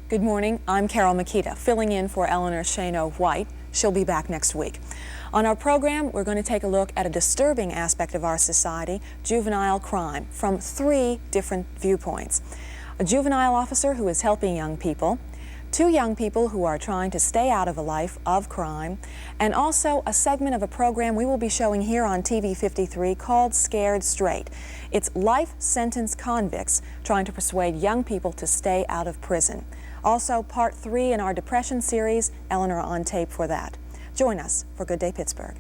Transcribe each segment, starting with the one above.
Good morning, I'm Carol Mikita, filling in for Eleanor Schano White. She'll be back next week. On our program, we're going to take a look at a disturbing aspect of our society, juvenile crime, from 3 different viewpoints. A juvenile officer who is helping young people, 2 young people who are trying to stay out of a life of crime, and also a segment of a program we will be showing here on TV 53 called Scared Straight. It's life sentence convicts trying to persuade young people to stay out of prison. Also, part 3 in our Depression series, Eleanor on tape for that. Join us for Good Day Pittsburgh.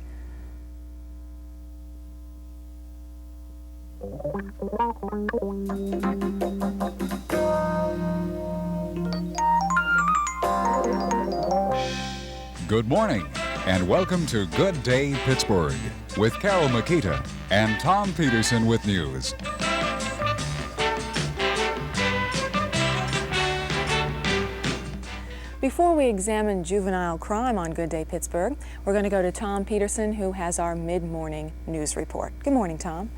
Good morning, and welcome to Good Day Pittsburgh with Carol Mikita and Tom Peterson with news. Before we examine juvenile crime on Good Day Pittsburgh, we're going to go to Tom Peterson, who has our mid-morning news report. Good morning, Tom.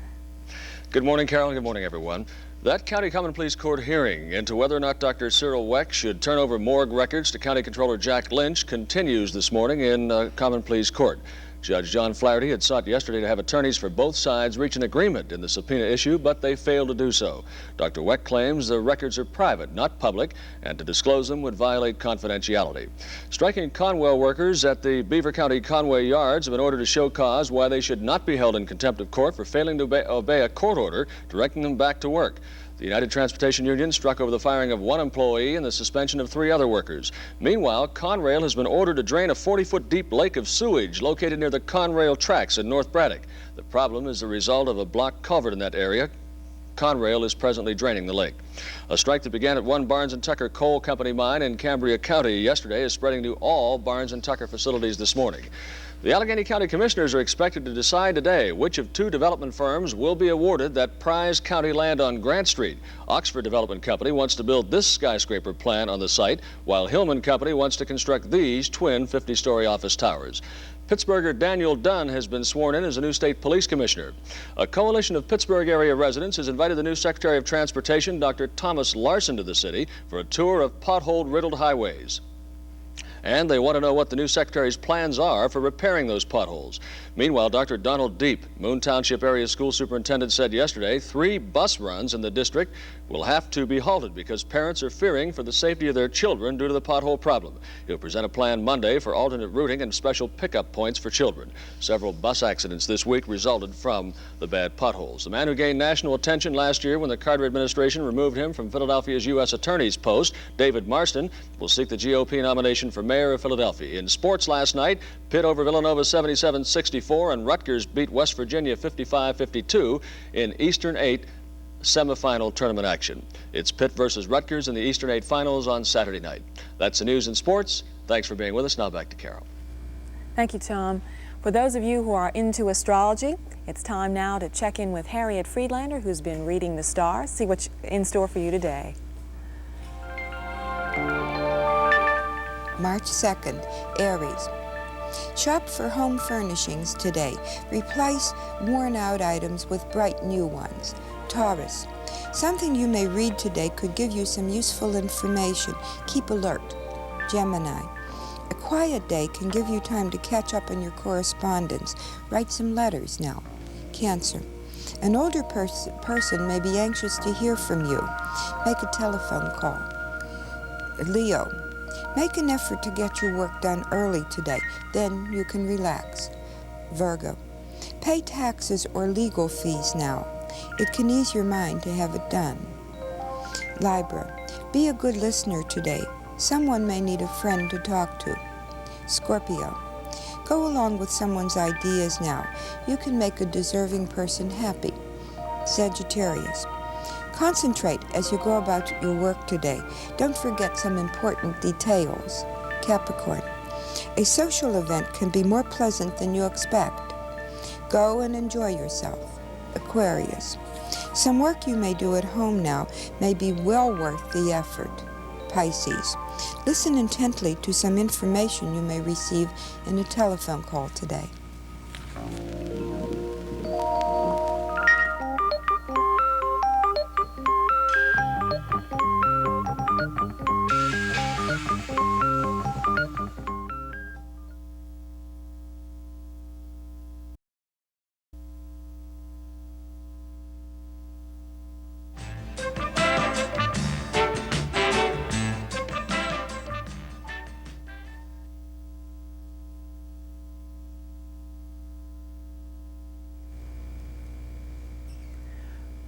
Good morning, Carol. Good morning, everyone. That County Common Pleas Court hearing into whether or not Dr. Cyril Weck should turn over morgue records to County Controller Jack Lynch continues this morning in Common Pleas Court. Judge John Flaherty had sought yesterday to have attorneys for both sides reach an agreement in the subpoena issue, but they failed to do so. Dr. Weck claims the records are private, not public, and to disclose them would violate confidentiality. Striking Conwell workers at the Beaver County Conway yards have been ordered to show cause why they should not be held in contempt of court for failing to obey a court order directing them back to work. The United Transportation Union struck over the firing of 1 employee and the suspension of 3 other workers. Meanwhile, Conrail has been ordered to drain a 40-foot deep lake of sewage located near the Conrail tracks in North Braddock. The problem is the result of a blocked culvert in that area. Conrail is presently draining the lake. A strike that began at one Barnes & Tucker Coal Company mine in Cambria County yesterday is spreading to all Barnes & Tucker facilities this morning. The Allegheny County Commissioners are expected to decide today which of 2 development firms will be awarded that prize county land on Grant Street. Oxford Development Company wants to build this skyscraper plant on the site, while Hillman Company wants to construct these twin 50-story office towers. Pittsburgher Daniel Dunn has been sworn in as a new state police commissioner. A coalition of Pittsburgh area residents has invited the new Secretary of Transportation, Dr. Thomas Larson, to the city for a tour of pothole-riddled highways. And they want to know what the new secretary's plans are for repairing those potholes. Meanwhile, Dr. Donald Deep, Moon Township area school superintendent, said yesterday 3 bus runs in the district will have to be halted because parents are fearing for the safety of their children due to the pothole problem. He'll present a plan Monday for alternate routing and special pickup points for children. Several bus accidents this week resulted from the bad potholes. The man who gained national attention last year when the Carter administration removed him from Philadelphia's U.S. Attorney's post, David Marston, will seek the GOP nomination for mayor of Philadelphia. In sports last night, Pitt over Villanova 77-64 and Rutgers beat West Virginia 55-52 in Eastern 8 semifinal tournament action. It's Pitt versus Rutgers in the Eastern 8 finals on Saturday night. That's the news in sports. Thanks for being with us. Now back to Carol. Thank you, Tom. For those of you who are into astrology, it's time now to check in with Harriet Friedlander, who's been reading the stars, see what's in store for you today. March 2nd, Aries. Shop for home furnishings today. Replace worn-out items with bright new ones. Taurus. Something you may read today could give you some useful information. Keep alert. Gemini. A quiet day can give you time to catch up on your correspondence. Write some letters now. Cancer. An older person may be anxious to hear from you. Make a telephone call. Leo. Make an effort to get your work done early today, then you can relax. Virgo. Pay taxes or legal fees now. It can ease your mind to have it done. Libra. Be a good listener today. Someone may need a friend to talk to. Scorpio. Go along with someone's ideas now. You can make a deserving person happy. Sagittarius. Concentrate as you go about your work today. Don't forget some important details. Capricorn. A social event can be more pleasant than you expect. Go and enjoy yourself. Aquarius. Some work you may do at home now may be well worth the effort. Pisces. Listen intently to some information you may receive in a telephone call today.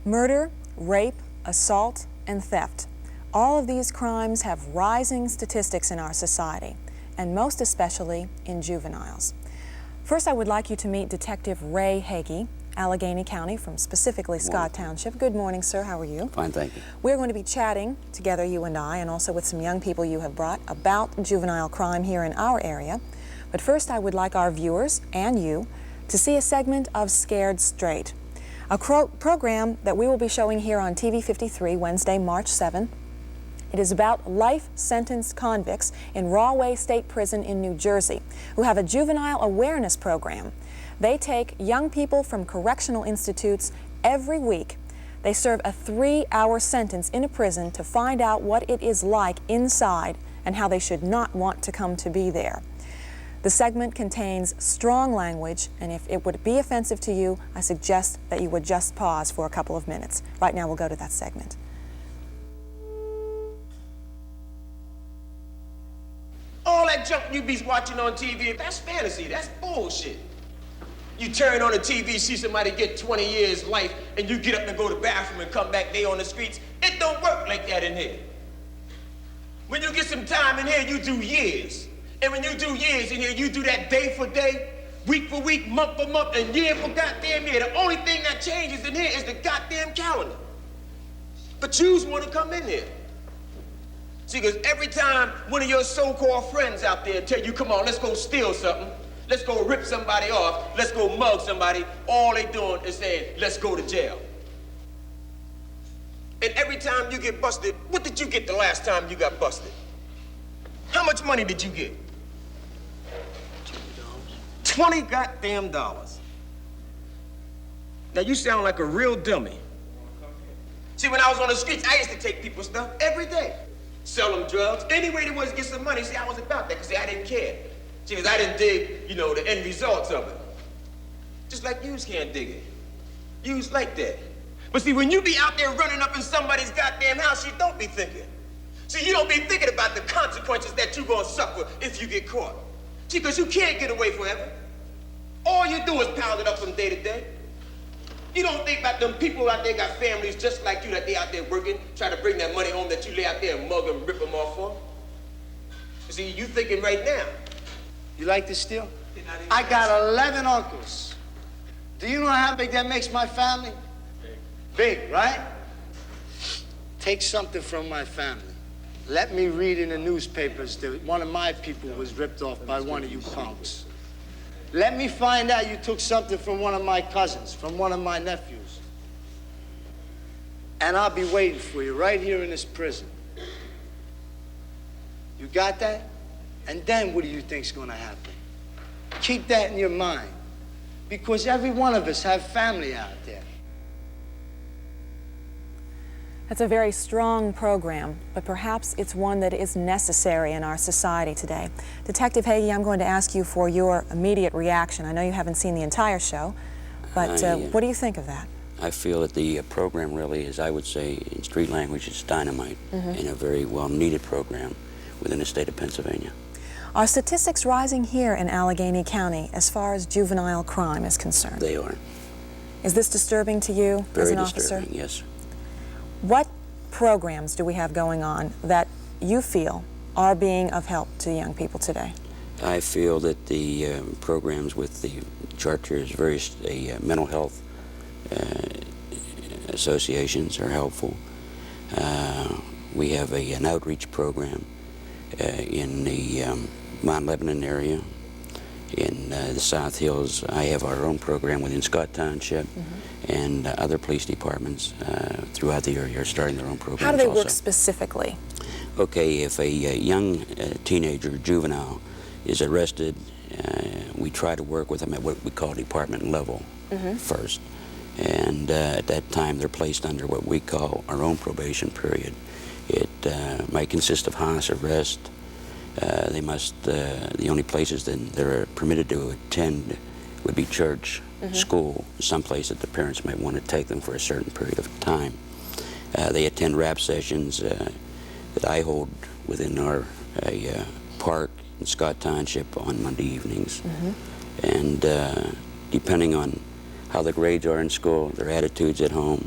Murder, rape, assault, and theft. All of these crimes have rising statistics in our society, and most especially in juveniles. First, I would like you to meet Detective Ray Heagy, Allegheny County, from specifically Scott Township. Good morning, sir. How are you? Fine, thank you. We're going to be chatting together, you and I, and also with some young people you have brought, about juvenile crime here in our area. But first, I would like our viewers and you to see a segment of Scared Straight, a program that we will be showing here on TV 53 Wednesday, March 7th. It is about life-sentenced convicts in Rahway State Prison in New Jersey who have a juvenile awareness program. They take young people from correctional institutes every week. They serve a 3-hour sentence in a prison to find out what it is like inside and how they should not want to come to be there. The segment contains strong language, and if it would be offensive to you, I suggest that you would just pause for a couple of minutes. Right now, we'll go to that segment. All that junk you be watching on TV, that's fantasy, that's bullshit. You turn on the TV, see somebody get 20 years life, and you get up and go to the bathroom and come back, they on the streets. It don't work like that in here. When you get some time in here, you do years. And when you do years in here, you do that day for day, week for week, month for month, and year for goddamn year. The only thing that changes in here is the goddamn calendar. But yous want to come in here. See, because every time one of your so-called friends out there tell you, come on, let's go steal something, let's go rip somebody off, let's go mug somebody, all they doing is saying, let's go to jail. And every time you get busted, what did you get the last time you got busted? How much money did you get? $20 goddamn dollars. Now you sound like a real dummy. See, when I was on the streets, I used to take people's stuff every day. Sell them drugs. Any way there was to get some money, see, I was about that, because I didn't care. See, because I didn't dig, you know, the end results of it. Just like yous can't dig it. Yous like that. But see, when you be out there running up in somebody's goddamn house, you don't be thinking. See, you don't be thinking about the consequences that you're gonna suffer if you get caught. See, because you can't get away forever. All you do is pound it up from day to day. You don't think about them people out there got families just like you, that they out there working, trying to bring that money home that you lay out there and mug them, rip them off for. You see, you thinking right now. You like this still? I got 11 uncles. Do you know how big that makes my family? Big, right? Take something from my family. Let me read in the newspapers that one of my people was ripped off by one of you punks. Let me find out you took something from one of my cousins, from one of my nephews. And I'll be waiting for you right here in this prison. You got that? And then what do you think's gonna happen? Keep that in your mind, because every one of us have family out there. That's a very strong program, but perhaps it's one that is necessary in our society today. Detective Heagy, I'm going to ask you for your immediate reaction. I know you haven't seen the entire show, but what do you think of that? I feel that the program really is, I would say, in street language, it's dynamite, and a very well-needed program within the state of Pennsylvania. Are statistics rising here in Allegheny County as far as juvenile crime is concerned? They are. Is this disturbing to you as an officer? Very disturbing, yes. What programs do we have going on that you feel are being of help to young people today? I feel that the programs with the charters, various mental health associations are helpful. We have an outreach program in the Mount Lebanon area. In the South Hills, I have our own program within Scott Township, and other police departments throughout the area are starting their own programs. How do they work specifically? Okay, if a young teenager, juvenile, is arrested, we try to work with them at what we call department level first. And at that time, they're placed under what we call our own probation period. It might consist of house arrest. They must, the only places that they're permitted to attend would be church, school, someplace that the parents might want to take them for a certain period of time. They attend rap sessions that I hold within our park in Scott Township on Monday evenings. And depending on how the grades are in school, their attitudes at home,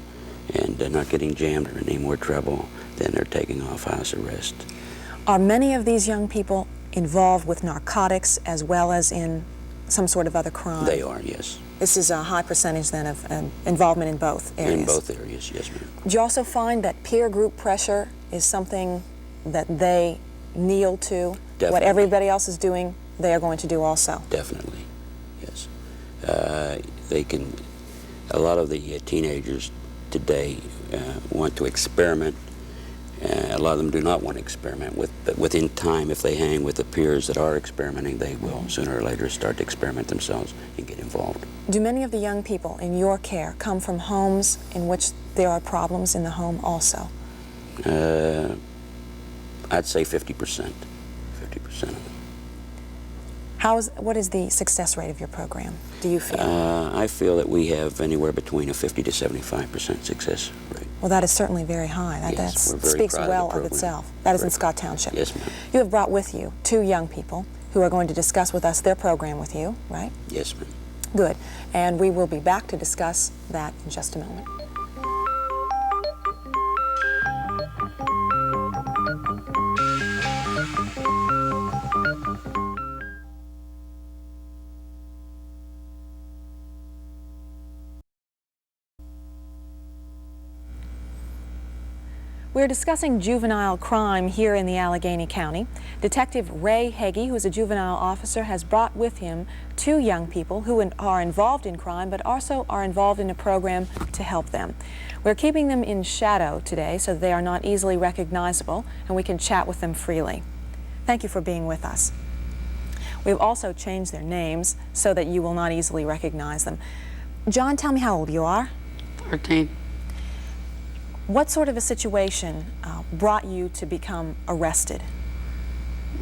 and they're not getting jammed or any more trouble, then they're taking off house arrest. Are many of these young people involved with narcotics as well as in some sort of other crime? They are, yes. This is a high percentage then of involvement in both areas? In both areas, yes, ma'am. Do you also find that peer group pressure is something that they kneel to? Definitely. What everybody else is doing, they are going to do also? Definitely, yes. A lot of the teenagers today want to experiment. A lot of them do not want to experiment with, but within time, if they hang with the peers that are experimenting, they will sooner or later start to experiment themselves and get involved. Do many of the young people in your care come from homes in which there are problems in the home also? I'd say 50%. 50% of them. What is the success rate of your program, do you feel? I feel that we have anywhere between a 50 to 75% success rate. Well, that is certainly very high. That speaks well of itself. That is in Scott Township. Yes, ma'am. You have brought with you 2 young people who are going to discuss with us their program with you, right? Yes, ma'am. Good. And we will be back to discuss that in just a moment. We're discussing juvenile crime here in the Allegheny County. Detective Ray Heagy, who is a juvenile officer, has brought with him 2 young people who are involved in crime but also are involved in a program to help them. We're keeping them in shadow today so they are not easily recognizable and we can chat with them freely. Thank you for being with us. We've also changed their names so that you will not easily recognize them. John, tell me how old you are. 13. What sort of a situation brought you to become arrested?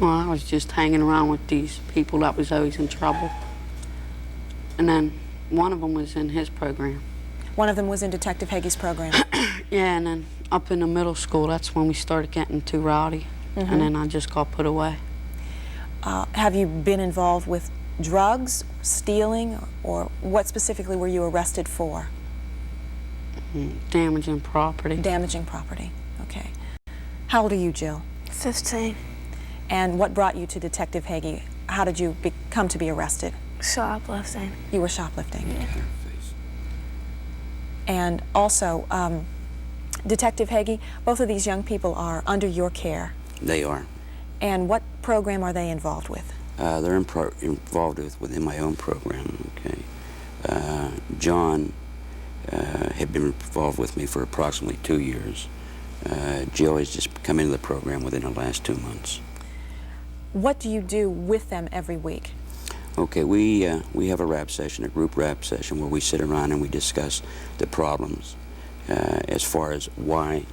Well, I was just hanging around with these people that was always in trouble. And then one of them was in his program. One of them was in Detective Heagy's program? Yeah, and then up in the middle school, that's when we started getting too rowdy. And then I just got put away. Have you been involved with drugs, stealing, or what specifically were you arrested for? Damaging property. Damaging property, okay. How old are you, Jill? 15. And what brought you to Detective Heagy? How did you come to be arrested? Shoplifting. You were shoplifting? Yeah. And also, Detective Heagy, both of these young people are under your care. They are. And what program are they involved with? They're involved within my own program, okay. John had been involved with me for approximately 2 years. Jill has just come into the program within the last 2 months. What do you do with them every week? Okay, we have a rap session, a group rap session, where we sit around and we discuss the problems as far as why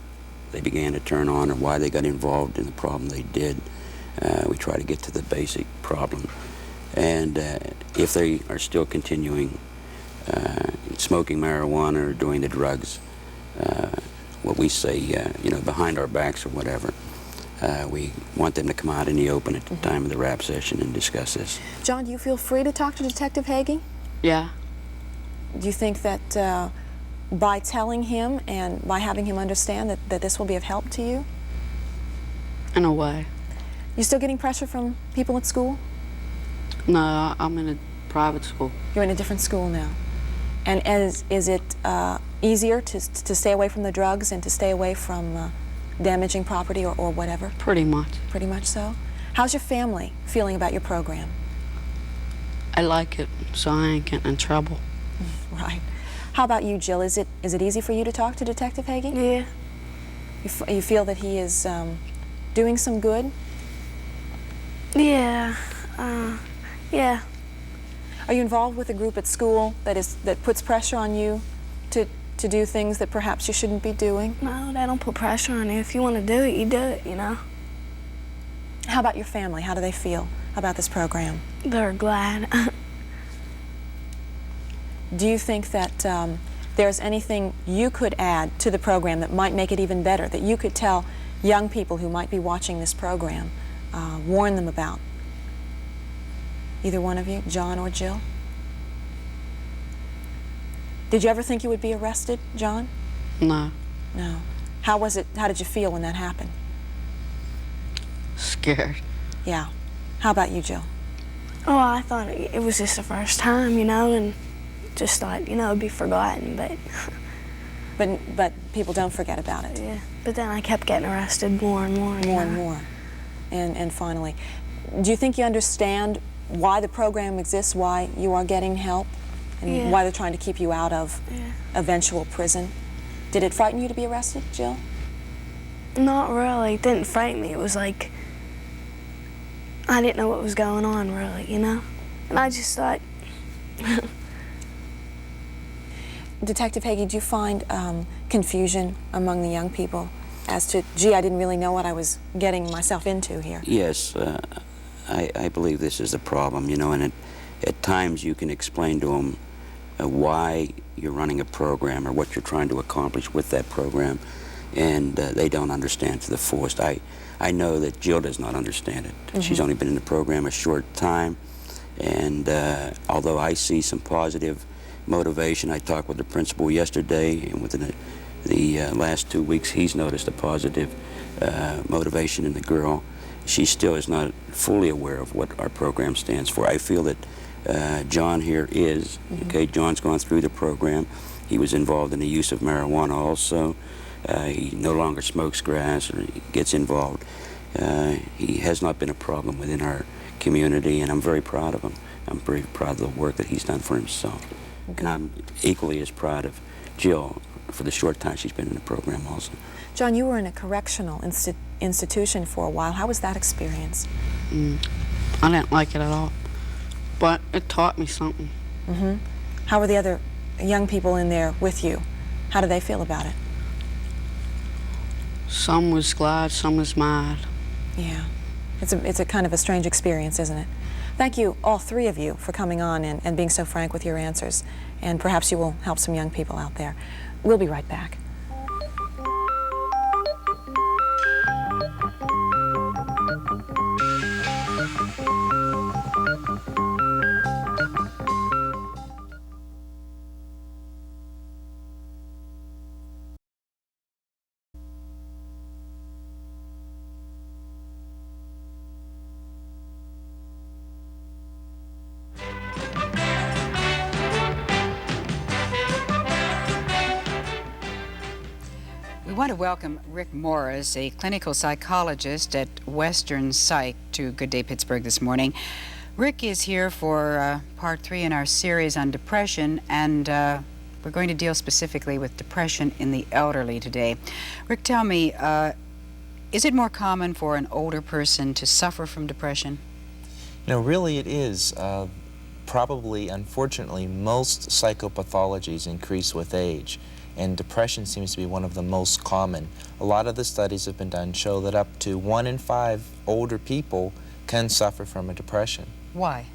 they began to turn on or why they got involved in the problem they did. We try to get to the basic problem. And if they are still continuing smoking marijuana or doing the drugs, what we say, behind our backs or whatever, we want them to come out in the open at the time of the rap session and discuss this. John, do you feel free to talk to Detective Heagy? Yeah. Do you think that by telling him and by having him understand that this will be of help to you? In a way. You still getting pressure from people at school? No, I'm in a private school. You're in a different school now. And is it easier to stay away from the drugs and to stay away from damaging property or whatever? Pretty much. Pretty much so? How's your family feeling about your program? I like it, so I ain't getting in trouble. Right. How about you, Jill? Is it easy for you to talk to Detective Heagy? Yeah. You feel that he is doing some good? Yeah. Yeah. Are you involved with a group at school that puts pressure on you to do things that perhaps you shouldn't be doing? No, they don't put pressure on you. If you want to do it, you do it, you know? How about your family? How do they feel about this program? They're glad. Do you think that there's anything you could add to the program that might make it even better, that you could tell young people who might be watching this program, warn them about? Either one of you, John or Jill? Did you ever think you would be arrested, John? No. No. How was it? How did you feel when that happened? Scared. Yeah. How about you, Jill? Oh, I thought it was just the first time, you know, and just thought, you know, it'd be forgotten, but... But people don't forget about it. Yeah. But then I kept getting arrested more and more. More and more. And finally, do you think you understand why the program exists, why you are getting help, and why they're trying to keep you out of eventual prison? Did it frighten you to be arrested, Jill? Not really. It didn't frighten me. It was like, I didn't know what was going on, really, you know? And I just thought... Detective Heagy, do you find confusion among the young people as to, gee, I didn't really know what I was getting myself into here? Yes, I believe this is the problem, you know, and at times you can explain to them why you're running a program or what you're trying to accomplish with that program, and they don't understand to the fullest. I know that Jill does not understand it. Mm-hmm. She's only been in the program a short time, and although I see some positive motivation, I talked with the principal yesterday, and within the last 2 weeks he's noticed a positive motivation in the girl. She still is not fully aware of what our program stands for. I feel that John here is. Mm-hmm. Okay, John's gone through the program. He was involved in the use of marijuana also. He no longer smokes grass or gets involved. He has not been a problem within our community, and I'm very proud of him. I'm very proud of the work that he's done for himself. Okay. And I'm equally as proud of Jill for the short time she's been in the program also. John, you were in a correctional institution for a while. How was that experience? I didn't like it at all, but it taught me something. Mm-hmm. How were the other young people in there with you? How did they feel about it? Some was glad, some was mad. Yeah. It's a kind of a strange experience, isn't it? Thank you, all three of you, for coming on and being so frank with your answers. And perhaps you will help some young people out there. We'll be right back. We want to welcome Rick Morycz, a clinical psychologist at Western Psych, to Good Day Pittsburgh this morning. Rick is here for part 3 in our series on depression, and we're going to deal specifically with depression in the elderly today. Rick, tell me, is it more common for an older person to suffer from depression? No, really it is. Probably, unfortunately, most psychopathologies increase with age, and depression seems to be one of the most common. A lot of the studies have been done show that up to 1 in 5 older people can suffer from a depression. Why?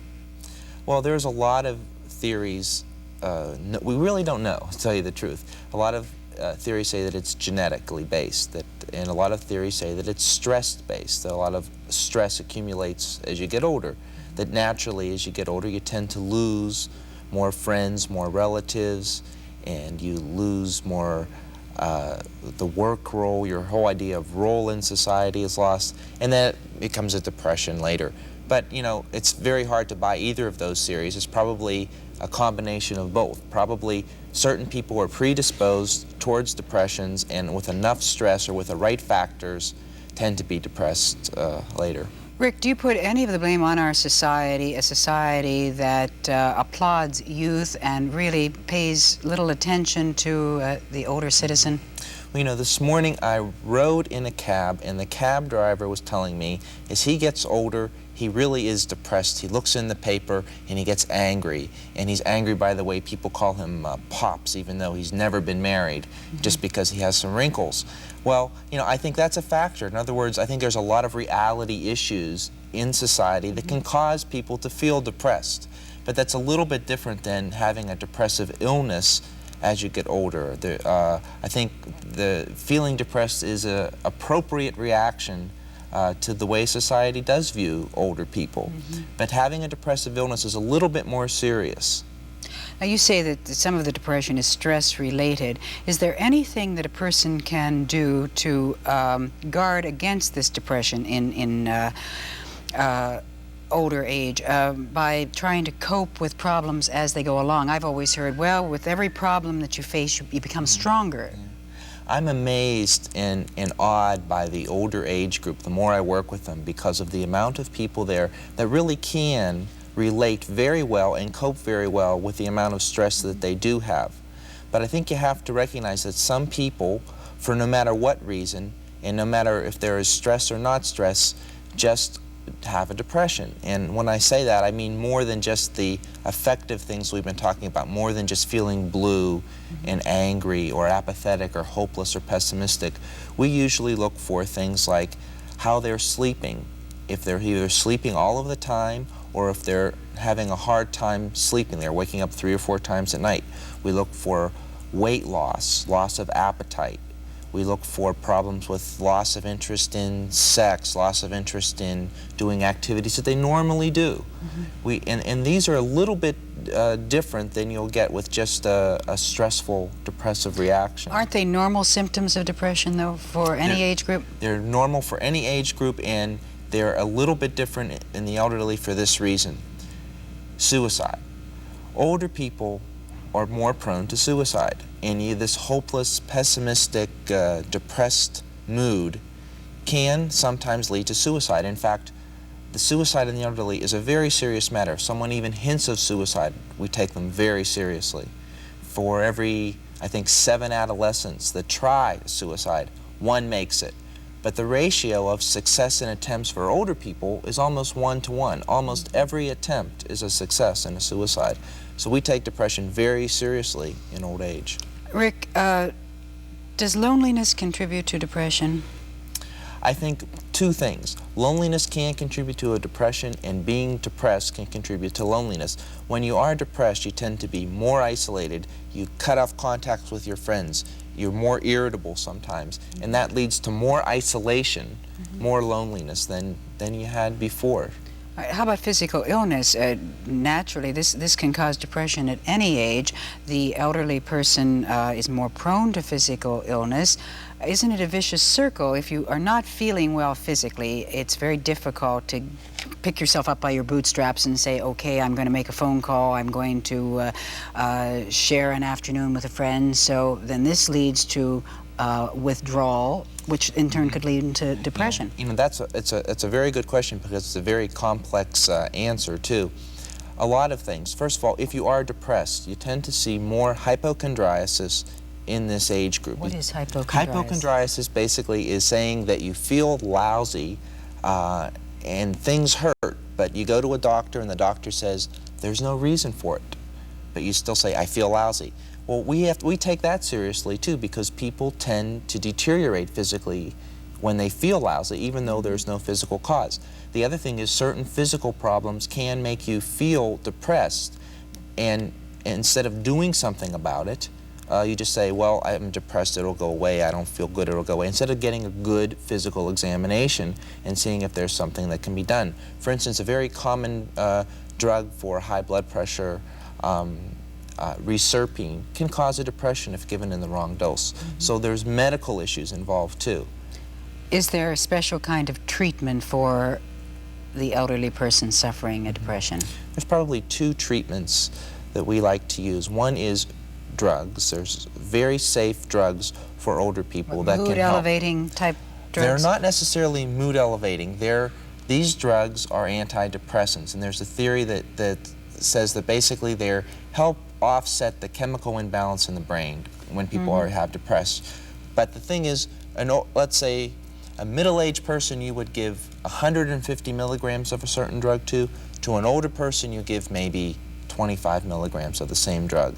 Well, there's a lot of theories. We really don't know, to tell you the truth. A lot of theories say that it's genetically based, and a lot of theories say that it's stress-based. A lot of stress accumulates as you get older, that naturally as you get older you tend to lose more friends, more relatives, and you lose more the work role. Your whole idea of role in society is lost, and that becomes a depression later. But you know, it's very hard to buy either of those theories. It's probably a combination of both. Probably certain people are predisposed towards depressions, and with enough stress or with the right factors tend to be depressed later. Rick, do you put any of the blame on our society, a society that applauds youth and really pays little attention to the older citizen? Well, you know, this morning I rode in a cab, and the cab driver was telling me as he gets older, he really is depressed. He looks in the paper and he gets angry, and he's angry by the way people call him Pops, even though he's never been married, just because he has some wrinkles. Well, you know, I think that's a factor. In other words, I think there's a lot of reality issues in society that can cause people to feel depressed. But that's a little bit different than having a depressive illness as you get older. I think the feeling depressed is an appropriate reaction to the way society does view older people. But having a depressive illness is a little bit more serious. Now, you say that some of the depression is stress-related. Is there anything that a person can do to guard against this depression in older age by trying to cope with problems as they go along? I've always heard, well, with every problem that you face, you become stronger. Yeah. I'm amazed and awed by the older age group the more I work with them, because of the amount of people there that really can relate very well and cope very well with the amount of stress that they do have. But I think you have to recognize that some people, for no matter what reason, and no matter if there is stress or not stress, just have a depression. And when I say that, I mean more than just the affective things we've been talking about, more than just feeling blue and angry or apathetic or hopeless or pessimistic. We usually look for things like how they're sleeping, if they're either sleeping all of the time or if they're having a hard time sleeping, they're waking up 3 or 4 times at night. We look for weight loss, loss of appetite. We look for problems with loss of interest in sex, loss of interest in doing activities that they normally do. And these are a little bit different than you'll get with just a stressful, depressive reaction. Aren't they normal symptoms of depression, though, for any age group? They're normal for any age group, and they're a little bit different in the elderly for this reason. Suicide. Older people are more prone to suicide, and this hopeless, pessimistic, depressed mood can sometimes lead to suicide. In fact, the suicide in the elderly is a very serious matter. If someone even hints of suicide, we take them very seriously. For every, I think, 7 adolescents that try suicide, 1 makes it. But the ratio of success in attempts for older people is almost 1 to 1. Almost every attempt is a success in a suicide. So we take depression very seriously in old age. Rick, does loneliness contribute to depression? I think 2 things. Loneliness can contribute to a depression, and being depressed can contribute to loneliness. When you are depressed, you tend to be more isolated. You cut off contacts with your friends. You're more irritable sometimes, and that leads to more isolation, more loneliness than you had before. All right, how about physical illness? Naturally, this can cause depression at any age. The elderly person is more prone to physical illness. Isn't it a vicious circle? If you are not feeling well physically, it's very difficult to pick yourself up by your bootstraps and say, okay, I'm going to make a phone call, I'm going to share an afternoon with a friend. So then this leads to withdrawal, which in turn could lead into depression. You know, it's a very good question, because it's a very complex answer too. A lot of things. First of all, if you are depressed, you tend to see more hypochondriasis in this age group. What is hypochondriasis? Hypochondriasis basically is saying that you feel lousy and things hurt, but you go to a doctor and the doctor says there's no reason for it, but you still say, I feel lousy. Well, we take that seriously too, because people tend to deteriorate physically when they feel lousy, even though there's no physical cause. The other thing is certain physical problems can make you feel depressed, and instead of doing something about it, you just say, well, I'm depressed, it'll go away, I don't feel good, it'll go away, instead of getting a good physical examination and seeing if there's something that can be done. For instance, a very common drug for high blood pressure, reserpine, can cause a depression if given in the wrong dose. So there's medical issues involved too. Is there a special kind of treatment for the elderly person suffering a depression? There's probably 2 treatments that we like to use. One is drugs. There's very safe drugs for older people that can help. Mood-elevating type drugs? They're not necessarily mood-elevating. These drugs are antidepressants, and there's a theory that says that basically they help offset the chemical imbalance in the brain when people have depressed. But the thing is, let's say a middle-aged person you would give 150 milligrams of a certain drug to an older person you give maybe 25 milligrams of the same drug.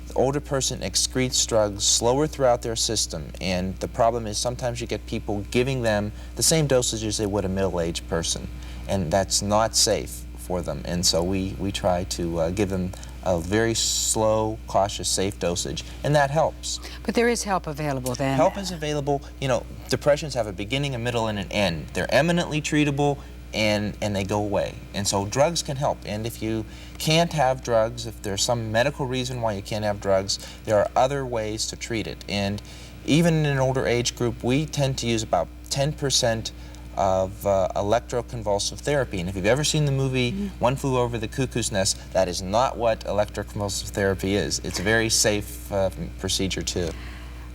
The older person excretes drugs slower throughout their system, and the problem is sometimes you get people giving them the same dosage as they would a middle-aged person, and that's not safe for them. And so we try to give them a very slow, cautious, safe dosage, and that helps. But there is help available then? Help is available. You know, depressions have a beginning, a middle, and an end. They're eminently treatable, and they go away. And so drugs can help. And if you can't have drugs, if there's some medical reason why you can't have drugs, there are other ways to treat it. And even in an older age group, we tend to use about 10% of electroconvulsive therapy. And if you've ever seen the movie One Flew Over the Cuckoo's Nest, that is not what electroconvulsive therapy is. It's a very safe procedure too.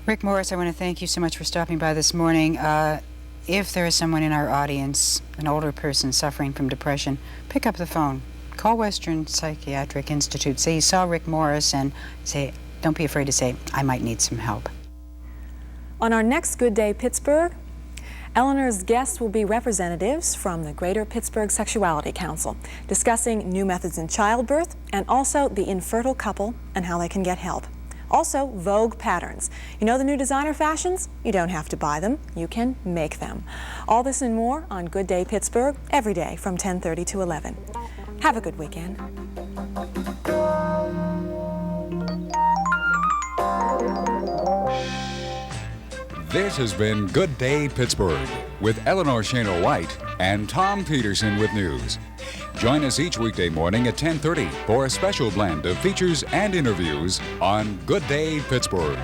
Rick Morycz, I want to thank you so much for stopping by this morning. If there is someone in our audience, an older person suffering from depression, pick up the phone. Call Western Psychiatric Institute. Say you saw Rick Morycz and say, don't be afraid to say, I might need some help. On our next Good Day Pittsburgh, Eleanor's guests will be representatives from the Greater Pittsburgh Sexuality Council, discussing new methods in childbirth and also the infertile couple and how they can get help. Also, Vogue patterns. You know the new designer fashions? You don't have to buy them. You can make them. All this and more on Good Day Pittsburgh every day from 10:30 to 11. Have a good weekend. This has been Good Day Pittsburgh with Eleanor Schano White and Tom Peterson with news. Join us each weekday morning at 10:30 for a special blend of features and interviews on Good Day Pittsburgh.